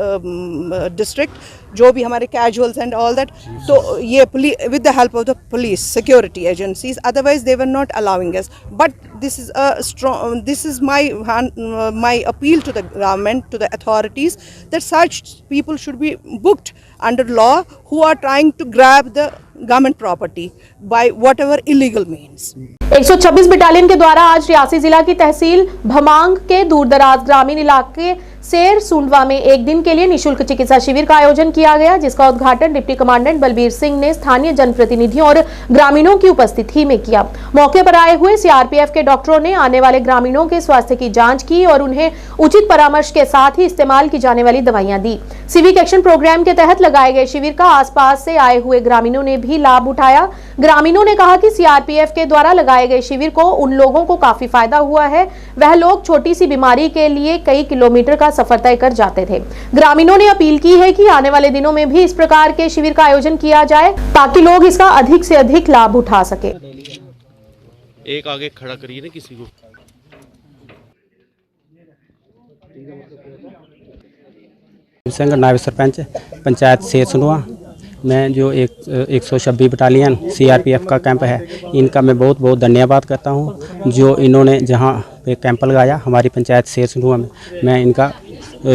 district, जो भी हमारे कैजुअल्स एंड ऑल दैट, तो ये with the help of the police security agencies, otherwise they were not allowing us. But this is my appeal to the government, to the authorities, that such people should be booked under law who are trying to grab the government property by whatever illegal means.
126 battalion के द्वारा आज रियासी जिला की तहसील भमांग के दूरदराज ग्रामीण इलाके सेर सुंडवा में एक दिन के लिए निशुल्क चिकित्सा शिविर का आयोजन किया गया, जिसका उद्घाटन डिप्टी कमांडेंट बलबीर सिंह ने स्थानीय जनप्रतिनिधियों और ग्रामीणों की उपस्थिति में किया। मौके पर आए हुए CRPF के डॉक्टरों ने आने वाले ग्रामीणों के स्वास्थ्य की जांच की और उन्हें उचित परामर्श के साथ ही इस्तेमाल की जाने वाली दवाइयां दी। सिविक एक्शन प्रोग्राम के तहत लगाए गए शिविर का आसपास से आए हुए ग्रामीणों ने भी लाभ उठाया। ग्रामीणों ने कहा कि CRPF के द्वारा लगाए गए शिविर को उन लोगों को काफी फायदा हुआ है। वह लोग छोटी सी बीमारी के लिए कई किलोमीटर का सफर तय कर जाते थे। ग्रामीणों ने अपील की है कि आने वाले दिनों में भी इस प्रकार के शिविर का आयोजन किया जाए ताकि लोग इसका अधिक से अधिक लाभ उठा सके।
एक आगे खड़ा करिए ना किसी को।
संग नायब सरपंच पंचायत सेर सुनवा में जो 126 बटालियन CRPF का कैंप है, इनका मैं बहुत बहुत धन्यवाद करता हूं। जो इन्होंने जहां पे कैंप लगाया हमारी पंचायत सेर सुनवा में, मैं इनका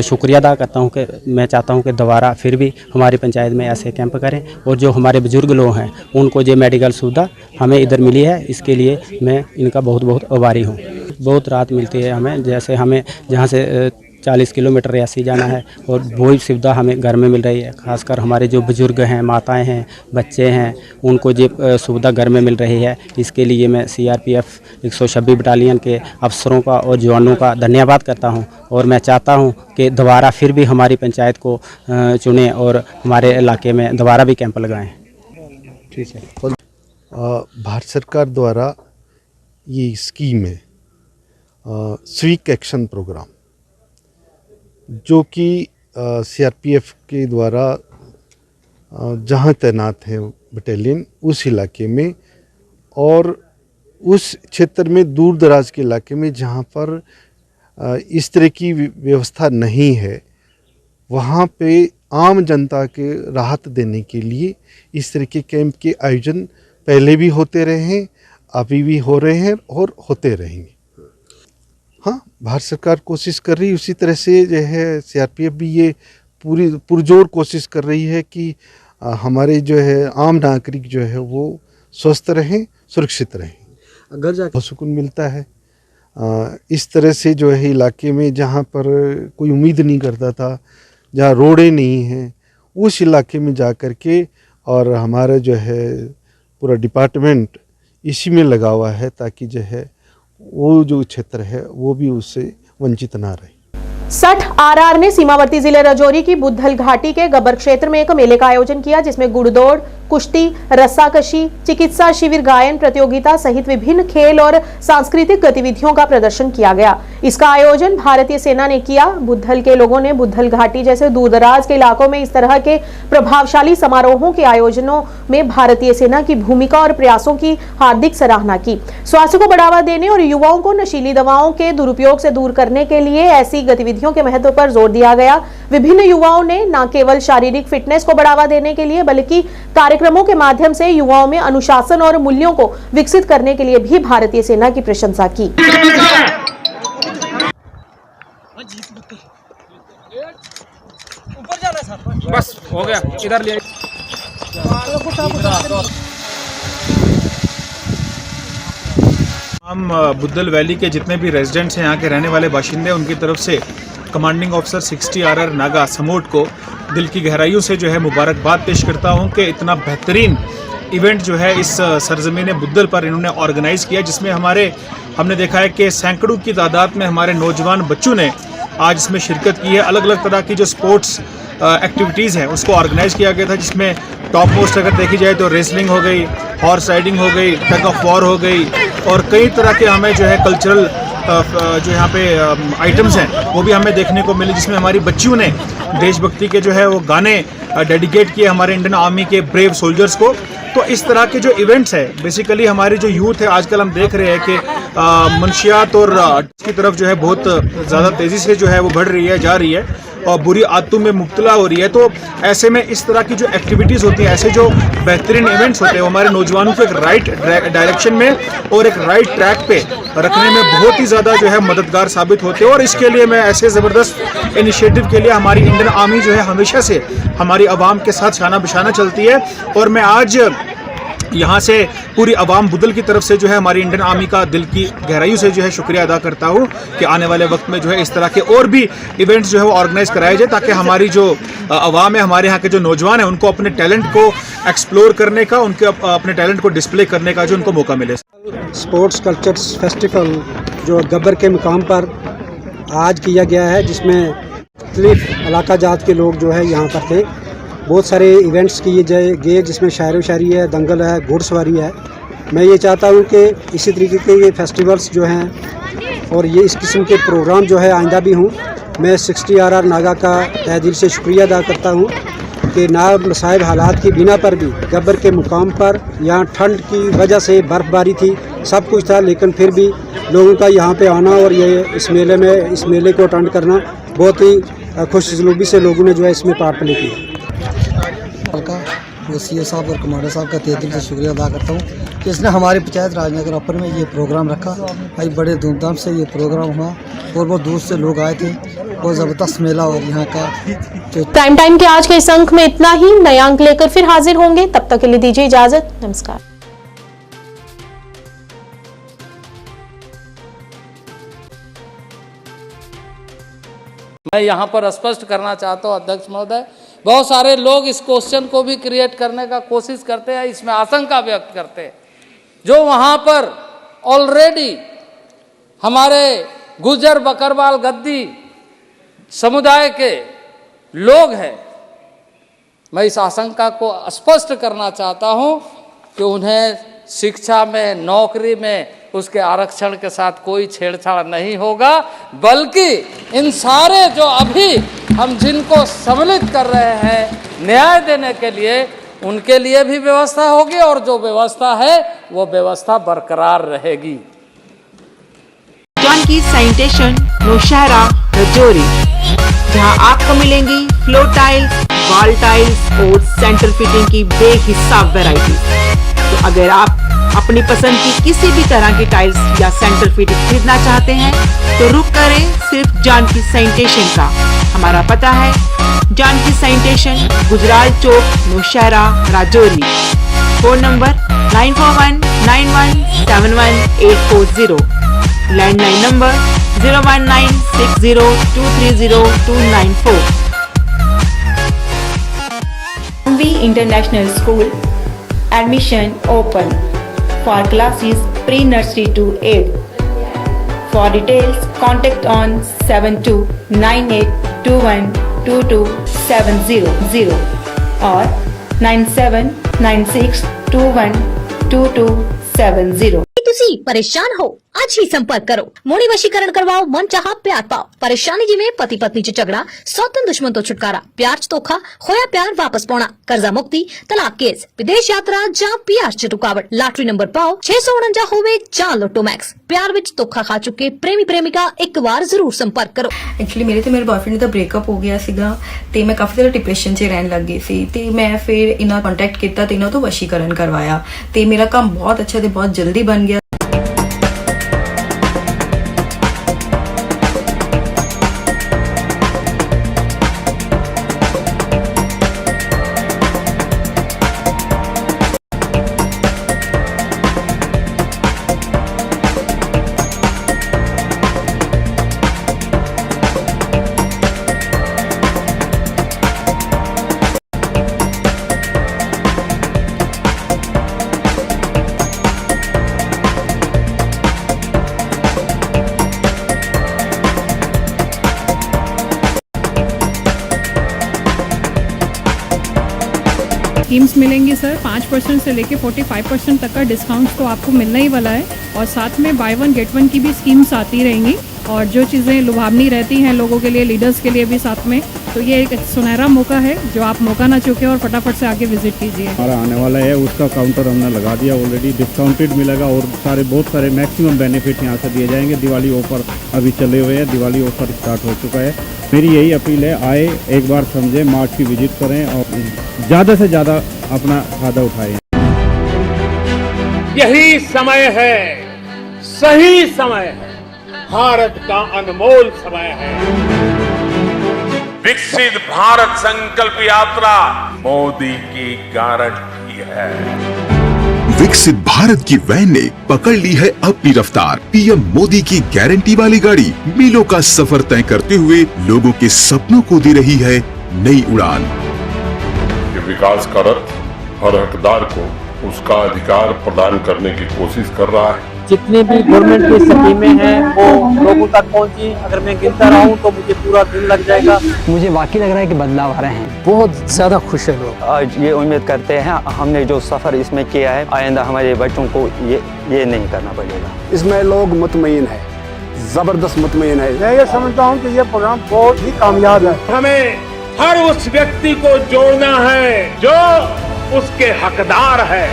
शुक्रिया अदा करता हूं कि मैं चाहता हूं कि दोबारा फिर भी हमारी पंचायत में ऐसे कैंप करें और जो हमारे बुजुर्ग लोग हैं उनको जो मेडिकल सुविधा हमें इधर मिली है, इसके लिए मैं इनका बहुत बहुत आभारी हूँ। बहुत राहत मिलती है हमें, जैसे हमें जहाँ से 40 किलोमीटर रियासी जाना है और वही सुविधा हमें घर में मिल रही है। खासकर हमारे जो बुजुर्ग हैं, माताएं हैं, बच्चे हैं, उनको जो सुविधा घर में मिल रही है, इसके लिए मैं CRPF 126 बटालियन के अफसरों का और जवानों का धन्यवाद करता हूं और मैं चाहता हूं कि दोबारा फिर भी हमारी पंचायत को चुनें और हमारे इलाके में दोबारा भी कैंप लगाएँ।
ठीक है। भारत सरकार द्वारा ये स्कीम है सिविक एक्शन प्रोग्राम, जो कि CRPF के द्वारा जहाँ तैनात है बटालियन उस इलाके में और उस क्षेत्र में दूर दराज के इलाके में जहाँ पर इस तरह की व्यवस्था नहीं है, वहाँ पे आम जनता के राहत देने के लिए इस तरह के कैंप के आयोजन पहले भी होते रहे हैं, अभी भी हो रहे हैं और होते रहेंगे। हाँ, भारत सरकार कोशिश कर रही है, उसी तरह से जो है CRPF भी ये पूरी पुरजोर कोशिश कर रही है कि हमारे जो है आम नागरिक जो है वो स्वस्थ रहें, सुरक्षित रहें। अगर जाकर सुकून मिलता है इस तरह से जो है इलाके में जहाँ पर कोई उम्मीद नहीं करता था, जहाँ रोडें नहीं हैं, उस इलाके में जा कर के और हमारा जो है पूरा डिपार्टमेंट इसी में लगा हुआ है ताकि जो है वो जो क्षेत्र है वो भी उससे वंचित ना रहे।
60 RR ने सीमावर्ती जिले राजौरी की बुद्धल घाटी के गब्बर क्षेत्र में एक मेले का आयोजन किया, जिसमें गुड़दौड़, कुश्ती, रस्साकशी, चिकित्सा शिविर, गायन प्रतियोगिता सहित विभिन्न खेल और सांस्कृतिक गतिविधियों का प्रदर्शन किया गया। इसका आयोजन भारतीय सेना ने किया। बुद्धल के लोगों ने बुद्धल घाटी जैसे दूरदराज के इलाकों में इस तरह के प्रभावशाली समारोहों के आयोजनों में भारतीय सेना की भूमिका और प्रयासों की हार्दिक सराहना की। स्वास्थ्य को बढ़ावा देने और युवाओं को नशीली दवाओं के दुरुपयोग से दूर करने के लिए ऐसी गतिविधियों के महत्व पर जोर दिया गया। विभिन्न युवाओं ने न केवल शारीरिक फिटनेस को बढ़ावा देने के लिए बल्कि कार्यक्रमों के माध्यम से युवाओं में अनुशासन और मूल्यों को विकसित करने के लिए भी भारतीय सेना की प्रशंसा की।
बस हो गया, इधर ले। हम बुद्धल वैली के जितने भी रेजिडेंट्स हैं, यहाँ के रहने वाले बाशिंदे, उनकी तरफ से commanding officer 60 RR Naga somewhat को दिल की गहराइयों से जो है मुबारकबाद पेश करता हूँ कि इतना बेहतरीन इवेंट जो है इस सरजमीन बुद्धल पर इन्होंने ऑर्गेनाइज़ किया, जिसमें हमने देखा है कि सैकड़ों की तादाद में हमारे नौजवान बच्चों ने आज इसमें शिरकत की है। अलग अलग तरह की जो स्पोर्ट्स एक्टिविटीज़ हैं उसको ऑर्गेनाइज़ किया गया था, जिसमें टॉप मोस्ट अगर देखी जाए तो रेसलिंग हो गई, हॉर्स राइडिंग हो गई, टग ऑफ वॉर हो गई, और कई तरह के हमें जो है कल्चरल जो यहाँ पे आइटम्स हैं वो भी हमें देखने को मिले, जिसमें हमारी बच्चियों ने देशभक्ति के जो है वो गाने डेडिकेट किए हमारे इंडियन आर्मी के ब्रेव सोल्जर्स को। तो इस तरह के जो इवेंट्स है बेसिकली हमारी जो यूथ है आजकल हम देख रहे हैं कि मंशियात और की तरफ जो है बहुत ज़्यादा तेज़ी से जो है वो बढ़ रही है, जा रही है और बुरी आदतों में मुब्तला हो रही है। तो ऐसे में इस तरह की जो एक्टिविटीज़ होती हैं, ऐसे जो बेहतरीन इवेंट्स होते हैं, वो हमारे नौजवानों को एक राइट डायरेक्शन में और एक राइट ट्रैक पे रखने में बहुत ही ज़्यादा जो है मददगार साबित होते हैं। और इसके लिए मैं ऐसे ज़बरदस्त इनिशिएटिव के लिए हमारी इंडियन आर्मी जो है हमेशा से हमारी आवाम के साथ शाना बिशाना चलती है। और मैं आज यहाँ से पूरी आवाम बुद्धल की तरफ से जो है हमारी इंडियन आर्मी का दिल की गहराइयों से जो है शुक्रिया अदा करता हूँ कि आने वाले वक्त में जो है इस तरह के और भी इवेंट्स जो है वो ऑर्गेनाइज कराए जाए, ताकि हमारी जो आवाम है, हमारे यहाँ के जो नौजवान हैं, उनको अपने टैलेंट को एक्सप्लोर करने का, उनके अपने टैलेंट को डिस्प्ले करने का जो उनको मौका मिले।
स्पोर्ट्स कल्चर्स फेस्टिवल जो गब्बर के मुकाम पर आज किया गया है, जिसमें मुख्तलिफ इलाका जात के लोग जो है यहाँ पर थे। बहुत सारे इवेंट्स किए गए, जिसमें शायर व शायरी है, दंगल है, घुड़सवारी है। मैं ये चाहता हूँ कि इसी तरीके के ये फेस्टिवल्स जो हैं और ये इस किस्म के प्रोग्राम जो है आइंदा भी हूँ। मैं 60 RR नागा का तहे दिल से शुक्रिया अदा करता हूँ कि नामसाइब हालात की बिना पर भी गब्बर के मुकाम पर यहाँ ठंड की वजह से बर्फ़बारी थी, सब कुछ था, लेकिन फिर भी लोगों का यहाँ पे आना और ये इस मेले को अटेंड करना बहुत ही खुशसलूबी से लोगों ने जो है इसमें पार्ट प्ले किया।
सीओ साहब और कमांडर साहब का तहे दिल से शुक्रिया अदा करता हूँ कि इसने हमारे पंचायत राजनगर अपर में ये प्रोग्राम रखा। भाई बड़े धूमधाम से ये प्रोग्राम हुआ और बहुत दूर से लोग आए थे, बहुत ज़बरदस्त मेला और यहाँ का
टाइम के आज के इस अंक में इतना ही। नए अंक लेकर फिर हाजिर होंगे, तब तक के लिए दीजिए इजाजत। नमस्कार।
मैं यहाँ पर स्पष्ट करना चाहता हूँ अध्यक्ष महोदय, बहुत सारे लोग इस क्वेश्चन को भी क्रिएट करने का कोशिश करते हैं, इसमें आशंका व्यक्त करते हैं। जो वहाँ पर ऑलरेडी हमारे गुजर बकरवाल गद्दी समुदाय के लोग हैं, मैं इस आशंका को स्पष्ट करना चाहता हूँ कि उन्हें शिक्षा में, नौकरी में उसके आरक्षण के साथ कोई छेड़छाड़ नहीं होगा, बल्कि इन सारे जो अभी हम जिनको सम्मिलित कर रहे हैं न्याय देने के लिए, उनके लिए भी व्यवस्था होगी और जो व्यवस्था है वो व्यवस्था बरकरार रहेगी।
जानकी सैनिटेशन नौशहरा राजौरी, जहां आपको मिलेंगी फ्लोर टाइल्स, वॉल टाइल्स और सेंटर फिटिंग की बेहिसाब वैरायटी। तो अगर आप अपनी पसंद की किसी भी तरह की टाइल्स या सेंटर फिटिंग खरीदना चाहते हैं तो रुक करें सिर्फ जानकी सैनिटेशन का। हमारा पता है Janki sanitation, Gujral Chowk, Nowshera, Rajouri. Phone number 9419171840, landline number 01960230294।
International School. Admission open for classes pre-nursery to 8. For details, contact on 7298212270 or 9796212270।
ਤੁਸੀਂ ਪਰੇਸ਼ਾਨ ਹੋ ਅੱਜ ਹੀ ਸੰਪਰਕ ਕਰੋ। ਮੋੜੀ ਵਸ਼ੀਕਰਨ ਕਰਵਾਓ, ਮਨ ਚਾਹਾ ਪਿਆਰ ਪਾਓ। ਪਰੇਸ਼ਾਨੀ ਜਿਵੇਂ ਪਤੀ ਪਤਨੀ ਚ ਝਗੜਾ, ਸੌਤਨ ਦੁਸ਼ਮਣ ਤੋਂ ਛੁਟਕਾਰਾ, ਪਿਆਰ ਚ ਧੋਖਾ, ਹੋਇਆ ਪਿਆਰ ਵਾਪਸ ਪਾਉਣਾ, ਕਰਜ਼ਾ ਮੁਕਤੀ, ਤਲਾਕ ਕੇਸ, ਵਿਦੇਸ਼ ਯਾਤਰਾ ਜਾਂ ਪਿਆਰ ਚ ਰੁਕਾਵਟ, ਲਾਟਰੀ ਨੰਬਰ ਪਾਓ 649 ਹੋਵੇ ਜਾਂ ਲੋਟੋ ਮੈਕਸ। ਪਿਆਰ ਵਿੱਚ ਧੋਖਾ ਖਾ ਚੁੱਕੇ ਪ੍ਰੇਮੀ ਪ੍ਰੇਮਿਕਾ ਇੱਕ ਵਾਰ ਜ਼ਰੂਰ ਸੰਪਰਕ ਕਰੋ।
ਐਕਚੁਅਲੀ ਮੇਰੇ ਤੇ ਮੇਰੇ ਬॉयਫ੍ਰੈਂਡ ਦਾ ਬ੍ਰੇਕਅਪ ਹੋ ਗਿਆ ਸੀਗਾ ਤੇ ਮੈਂ ਕਾਫੀ ਜ਼ਿਆਦਾ ਡਿਪਰੈਸ਼ਨ 'ਚ ਰਹਿਣ ਲੱਗ ਗਈ ਸੀ ਤੇ ਮੈਂ ਫਿਰ ਇਹਨਾਂ ਕੰਟੈਕਟ ਕੀਤਾ ਤੇ ਇਹਨਾਂ ਤੋਂ ਵਸ਼ੀਕਰਨ ਕਰਵਾਇਆ ਤੇ ਮੇਰਾ ਕੰਮ ਬਹੁਤ ਅੱਛਾ ਤੇ ਬਹੁਤ ਜਲਦੀ ਬਣ ਗਿਆ।
स्कीम्स मिलेंगी सर। 5% से लेके 45% तक का डिस्काउंट तो आपको मिलने ही वाला है और साथ में बाय वन गेट वन की भी स्कीम्स आती रहेंगी और जो चीज़ें लुभावनी रहती हैं लोगों के लिए, लीडर्स के लिए भी साथ में, तो ये एक सुनहरा मौका है जो आप मौका ना चूकें और फटाफट से आगे विजिट कीजिए।
हमारा आने वाला है उसका काउंटर हमने लगा दिया ऑलरेडी, डिस्काउंटेड मिलेगा और बहुत सारे मैक्सिमम बेनिफिट यहाँ से दिए जाएंगे। दिवाली ऑफर अभी चले हुए हैं, दिवाली ऑफर स्टार्ट हो चुका है। मेरी यही अपील है, आए एक बार समझें, मार्च की विजिट करें और ज़्यादा से ज़्यादा अपना फायदा उठाएं।
यही समय है, सही समय है, भारत का अनमोल समय है। विकसित भारत संकल्प यात्रा मोदी की गारंटी है।
विकसित भारत की वैन ने पकड़ ली है अपनी रफ्तार। पीएम मोदी की गारंटी वाली गाड़ी मीलों का सफर तय करते हुए लोगों के सपनों को दे रही है नई उड़ान।
विकास का रथ हर हकदार को उसका अधिकार प्रदान करने की कोशिश कर रहा है।
जितनी भी गवर्नमेंट की स्कीमें हैं वो लोगों तक पहुंची, अगर मैं गिनता रहूं तो मुझे पूरा दिन लग जाएगा। मुझे वाकई लग रहा है कि बदलाव आ रहे हैं, बहुत ज्यादा खुश है लोग।
आज ये उम्मीद करते हैं हमने जो सफर इसमें किया है आइंदा हमारे बच्चों को ये नहीं करना पड़ेगा।
इसमें लोग मुतमईन है, जबरदस्त मुतमईन है। मैं ये समझता हूँ कि ये प्रोग्राम बहुत ही कामयाब है।
हमें हर उस व्यक्ति को जोड़ना है जो उसके हकदार है।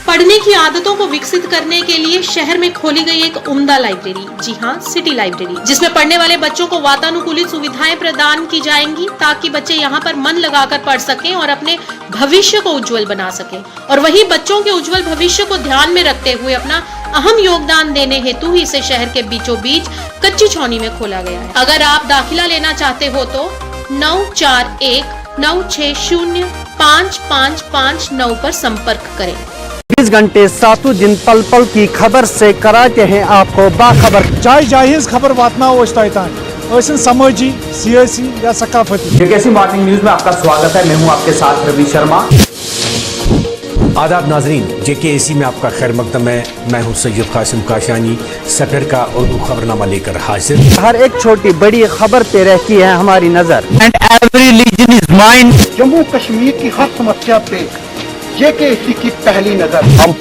पढ़ने की आदतों को विकसित करने के लिए शहर में खोली गई एक उम्दा लाइब्रेरी, जी हाँ, सिटी लाइब्रेरी, जिसमें पढ़ने वाले बच्चों को वातानुकूलित सुविधाएं प्रदान की जाएंगी ताकि बच्चे यहाँ पर मन लगाकर पढ़ सकें और अपने भविष्य को उज्जवल बना सकें। और वही बच्चों के उज्जवल भविष्य को ध्यान में रखते हुए अपना अहम योगदान देने हेतु ही इसे शहर के बीचों बीच कच्ची छावनी में खोला गया है। अगर आप दाखिला लेना चाहते हो तो 9419605559 पर संपर्क करें।
20 घंटे 7 दिन पल पल की खबर से कराते हैं आपको बाखबर।
चाहे जायज खबर वातना हो समाजी, सियासी या सकाफती।
जेकेसी मॉर्निंग न्यूज में आपका स्वागत है। मैं हूं आपके साथ रवि शर्मा। आदाब नाजरीन, जेकेसी में आपका खैर मकदम है। मैं हूं सैयद कासिम काशानी, सफर का उर्दू खबरनामा लेकर हाजिर।
हर एक छोटी बड़ी खबर पे रहती है हमारी नजर। And every region is mine.
Jammu Kashmir की हर समस्या पे जेकेसी की पहली नजर।
हम